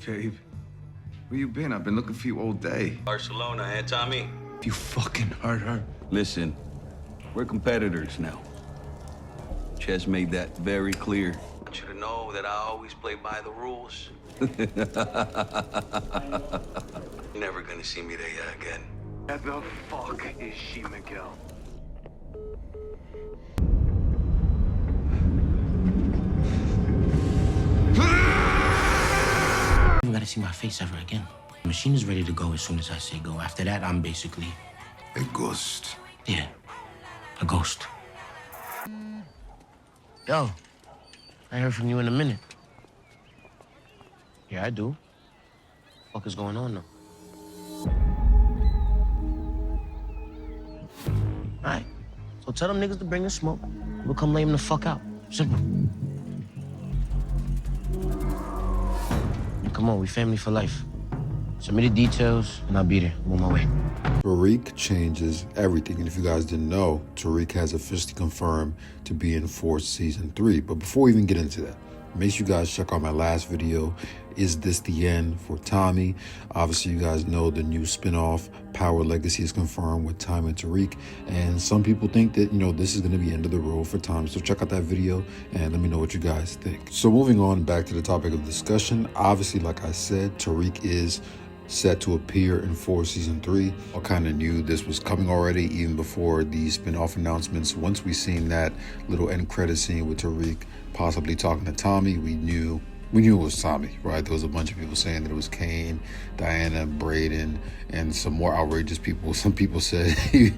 babe. Where you been? I've been looking for you all day. Barcelona, eh, Tommy? You fucking hurt her. Listen, we're competitors now. Ches made that very clear. I want you to know that I always play by the rules. Never gonna see me there again. Where the fuck is she, Miguel? You gotta see my face ever again. The machine is ready to go as soon as I say go. After that, I'm basically... A ghost. Yeah, a ghost. Yo, I heard from you in a minute. Yeah, I do. What is going on, though? All right, so tell them niggas to bring the smoke. We'll come lay them the fuck out. Simple. Come on, we family for life. Send me the details, and I'll be there. I'm on my way. Tariq changes everything. And if you guys didn't know, Tariq has officially confirmed to be in Force Season 3. But before we even get into that, make sure you guys check out my last video. Is this the end for Tommy? Obviously, you guys know the new spinoff, Power Legacy, is confirmed with Tommy and Tariq. And some people think that, this is going to be end of the road for Tommy. So check out that video and let me know what you guys think. So moving on back to the topic of discussion. Obviously, like I said, Tariq is set to appear in Force Season 3. I kind of knew this was coming already, even before the spin-off announcements. Once we seen that little end credit scene with Tariq possibly talking to Tommy, we knew it was Tommy, right? There was a bunch of people saying that it was Kane, Diana, Braden, and some more outrageous people. Some people said he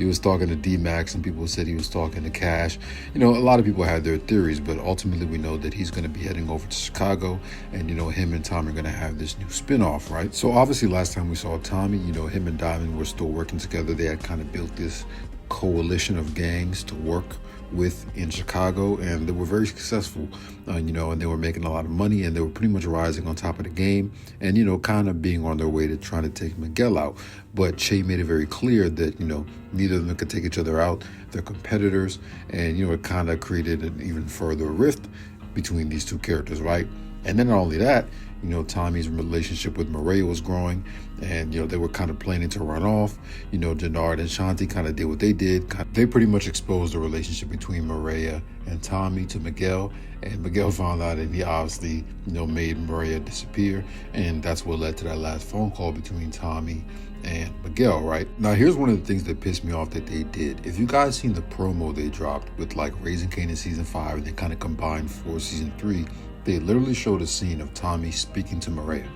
was talking to D-Max. Some people said he was talking to Cash. A lot of people had their theories, but ultimately we know that he's going to be heading over to Chicago, and, him and Tommy are going to have this new spinoff, right? So obviously last time we saw Tommy, him and Diamond were still working together. They had kind of built this coalition of gangs to work with in Chicago, and they were very successful, and they were making a lot of money, and they were pretty much rising on top of the game, and kind of being on their way to trying to take Miguel out. But Che made it very clear that neither of them could take each other out. They're competitors, and it kind of created an even further rift between these two characters, right? And then not only that, Tommy's relationship with Maria was growing, and they were kind of planning to run off. Jannard and Shanti kind of did what they did. They pretty much exposed the relationship between Maria and Tommy to Miguel, and Miguel found out, and he obviously made Maria disappear, and that's what led to that last phone call between Tommy and Miguel, right? Now, here's one of the things that pissed me off that they did. If you guys seen the promo they dropped with like Raising Kanan Season 5, and they kind of combined for Season 3, they literally showed a scene of Tommy speaking to Maria.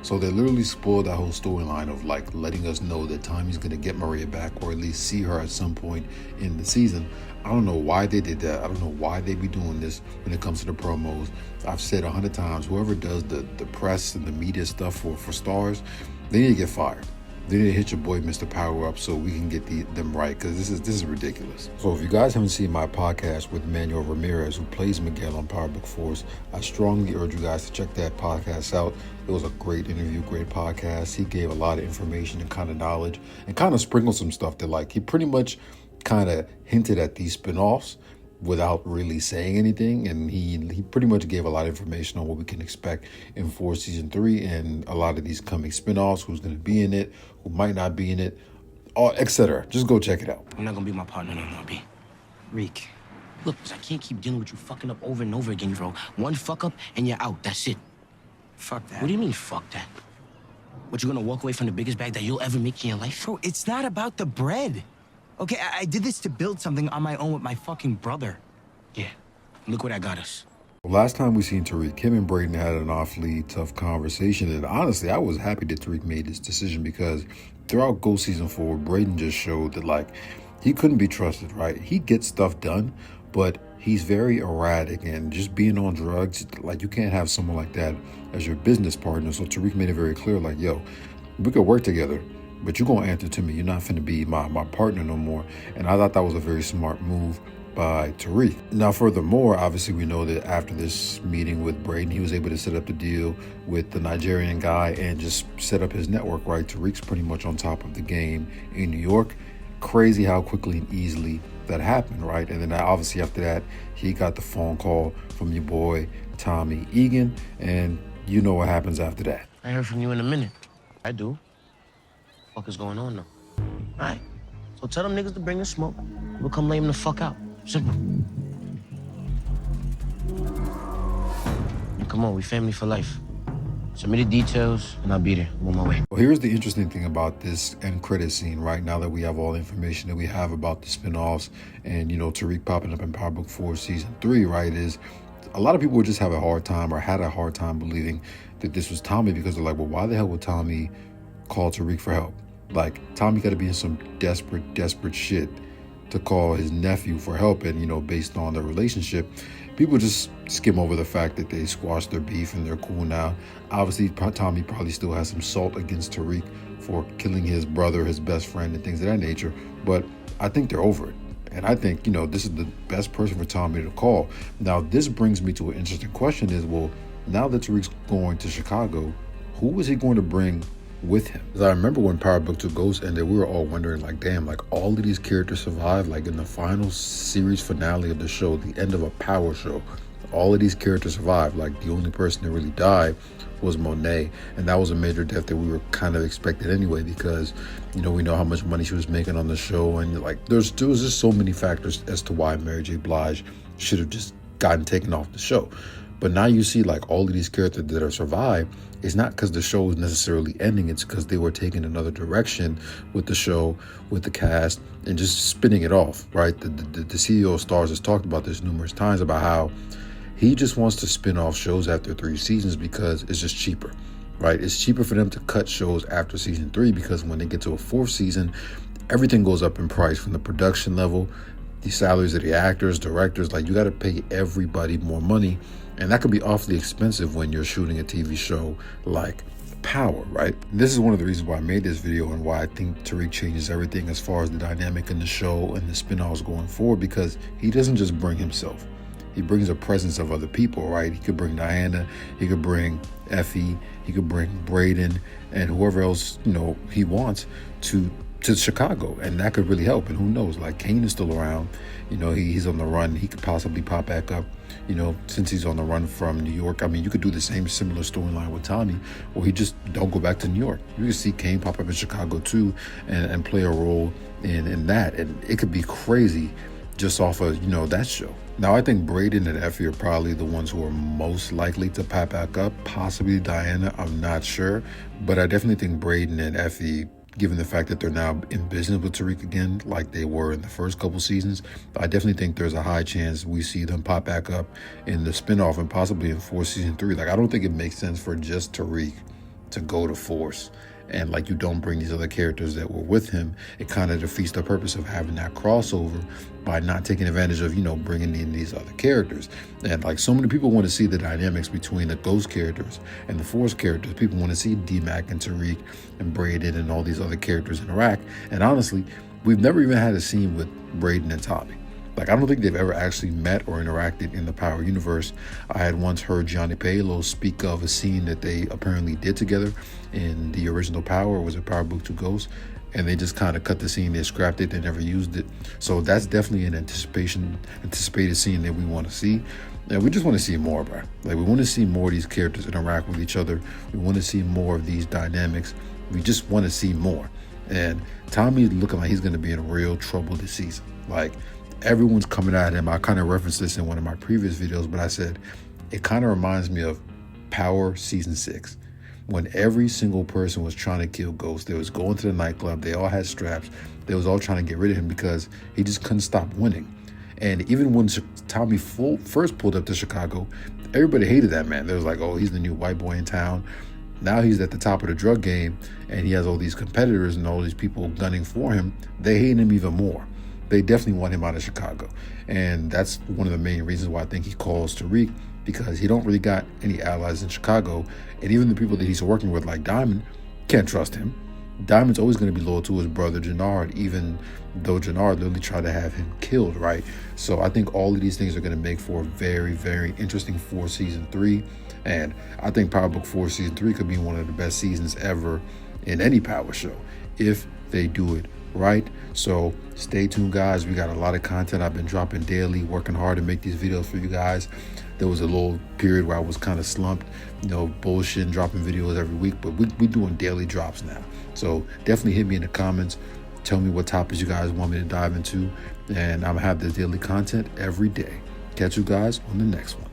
So they literally spoiled that whole storyline of like letting us know that Tommy's gonna get Maria back, or at least see her at some point in the season. I don't know why they did that. I don't know why they be doing this when it comes to the promos. I've said 100 times, whoever does the press and the media stuff for stars, they need to get fired. They need to hit your boy Mr. Power up so we can get them right, because this is ridiculous. So if you guys haven't seen my podcast with Manuel Ramirez, who plays Miguel on Power Book Force, I strongly urge you guys to check that podcast out. It was a great interview, great podcast. He gave a lot of information and kind of knowledge, and kind of sprinkled some stuff that he pretty much kind of hinted at these spinoffs without really saying anything, and he pretty much gave a lot of information on what we can expect in Force Season 3 and a lot of these coming spinoffs, who's going to be in it, who might not be in it, etc. Just go check it out. You're not gonna be my partner no more, B. Reek. Look, I can't keep dealing with you fucking up over and over again, bro. One fuck up and you're out. That's it. Fuck that. What do you mean, fuck that? What, you gonna walk away from the biggest bag that you'll ever make in your life? Bro, it's not about the bread. Okay, I did this to build something on my own with my fucking brother. Yeah. Look where that got us. Last time we seen Tariq, him and Braden had an awfully tough conversation, and honestly, I was happy that Tariq made this decision, because throughout Ghost Season 4, Braden just showed that he couldn't be trusted, right? He gets stuff done, but he's very erratic, and just being on drugs, you can't have someone like that as your business partner. So Tariq made it very clear, yo, we could work together, but you're gonna answer to me. You're not finna be my partner no more. And I thought that was a very smart move by Tariq. Now, furthermore, obviously we know that after this meeting with Braden, he was able to set up the deal with the Nigerian guy and just set up his network, right? Tariq's pretty much on top of the game in New York. Crazy how quickly and easily that happened, right? And then obviously after that, he got the phone call from your boy Tommy Egan, and you know what happens after that. I heard from you in a minute. I do. What the fuck is going on though? All right. So tell them niggas to bring the smoke. We'll come lay them the fuck out. Simple. And come on, we family for life. Send me the details, and I'll be there. I'm on my way. Well, here's the interesting thing about this end credit scene, right? Now that we have all the information that we have about the spinoffs and, you know, Tariq popping up in Power Book 4 Season 3, right, is a lot of people would just have a hard time or had a hard time believing that this was Tommy because they're like, well, why the hell would Tommy call Tariq for help? Like, Tommy got to be in some desperate shit to call his nephew for help. And, you know, based on their relationship, people just skim over the fact that they squashed their beef and they're cool now. Obviously, Tommy probably still has some salt against Tariq for killing his brother, his best friend, and things of that nature. But I think they're over it. And I think, you know, this is the best person for Tommy to call. Now, this brings me to an interesting question is, well, now that Tariq's going to Chicago, who is he going to bring with him? Because I remember when Power Book 2 Ghost ended, we were all wondering, like, damn, like, all of these characters survived. Like, in the final series finale of the show, the end of a Power show, all of these characters survived. Like, the only person that really died was Monet, and that was a major death that we were kind of expected anyway, because, you know, we know how much money she was making on the show, and like there was just so many factors as to why Mary J. Blige should have just gotten taken off the show. But now you see, like, all of these characters that are survived, it's not because the show is necessarily ending, it's because they were taking another direction with the show, with the cast, and just spinning it off, right? The CEO of Starz has talked about this numerous times about how he just wants to spin off shows after 3 seasons because it's just cheaper, right? It's cheaper for them to cut shows after season 3 because when they get to a 4th season, everything goes up in price, from the production level, the salaries of the actors, directors. Like, you got to pay everybody more money, and that can be awfully expensive when you're shooting a TV show like Power, right? And this is one of the reasons why I made this video and why I think Tariq changes everything as far as the dynamic in the show and the spinoffs going forward, because he doesn't just bring himself. He brings a presence of other people, right? He could bring Diana, he could bring Effie, he could bring Braden, and whoever else, you know, he wants to Chicago, and that could really help. And who knows, like, Kane is still around, you know, he's on the run. He could possibly pop back up, you know, since he's on the run from New York. I mean, you could do the same similar storyline with Tommy, or he just don't go back to New York. You could see Kane pop up in Chicago too and play a role in that, and it could be crazy just off of, you know, that show. Now, I think Braden and Effie are probably the ones who are most likely to pop back up. Possibly Diana, I'm not sure. But I definitely think Braden and Effie, given the fact that they're now in business with Tariq again, like they were in the first couple seasons, I definitely think there's a high chance we see them pop back up in the spinoff and possibly in Force Season 3. Like, I don't think it makes sense for just Tariq to go to Force and, like, you don't bring these other characters that were with him. It kind of defeats the purpose of having that crossover by not taking advantage of, you know, bringing in these other characters. And, like, so many people want to see the dynamics between the Ghost characters and the Force characters. People want to see D-Mac and Tariq and Braden and all these other characters interact. And honestly, we've never even had a scene with Braden and Tommy. Like, I don't think they've ever actually met or interacted in the Power universe. I had once heard Gianni Paolo speak of a scene that they apparently did together in the original Power. Was it Power Book 2 Ghost? And they just kind of cut the scene. They scrapped it. They never used it. So that's definitely an anticipated scene that we want to see. And we just want to see more, bro. Like, we want to see more of these characters interact with each other. We want to see more of these dynamics. We just want to see more. And Tommy's looking like he's going to be in real trouble this season. Like, everyone's coming at him. I kind of referenced this in one of my previous videos, but I said it kind of reminds me of Power Season 6, when every single person was trying to kill Ghost. They was going to the nightclub. They all had straps. They was all trying to get rid of him because he just couldn't stop winning. And even when Tommy first pulled up to Chicago, everybody hated that man. They was like, oh, he's the new white boy in town. Now he's at the top of the drug game, and he has all these competitors and all these people gunning for him. They hate him even more. They definitely want him out of Chicago. And that's one of the main reasons why I think he calls Tariq, because he don't really got any allies in Chicago. And even the people that he's working with, like Diamond, can't trust him. Diamond's always going to be loyal to his brother Jannard, even though Jannard literally tried to have him killed, right? So I think all of these things are going to make for a very, very interesting Season 3. And I think Power Book 4 Season 3 could be one of the best seasons ever in any Power show if they do it right. So stay tuned, guys. We got a lot of content I've been dropping daily, working hard to make these videos for you guys. There was a little period where I was kind of slumped, you know, bullshit, dropping videos every week, but we doing daily drops now. So definitely hit me in the comments. Tell me what topics you guys want me to dive into, and I'm gonna have this daily content every day. Catch you guys on the next one.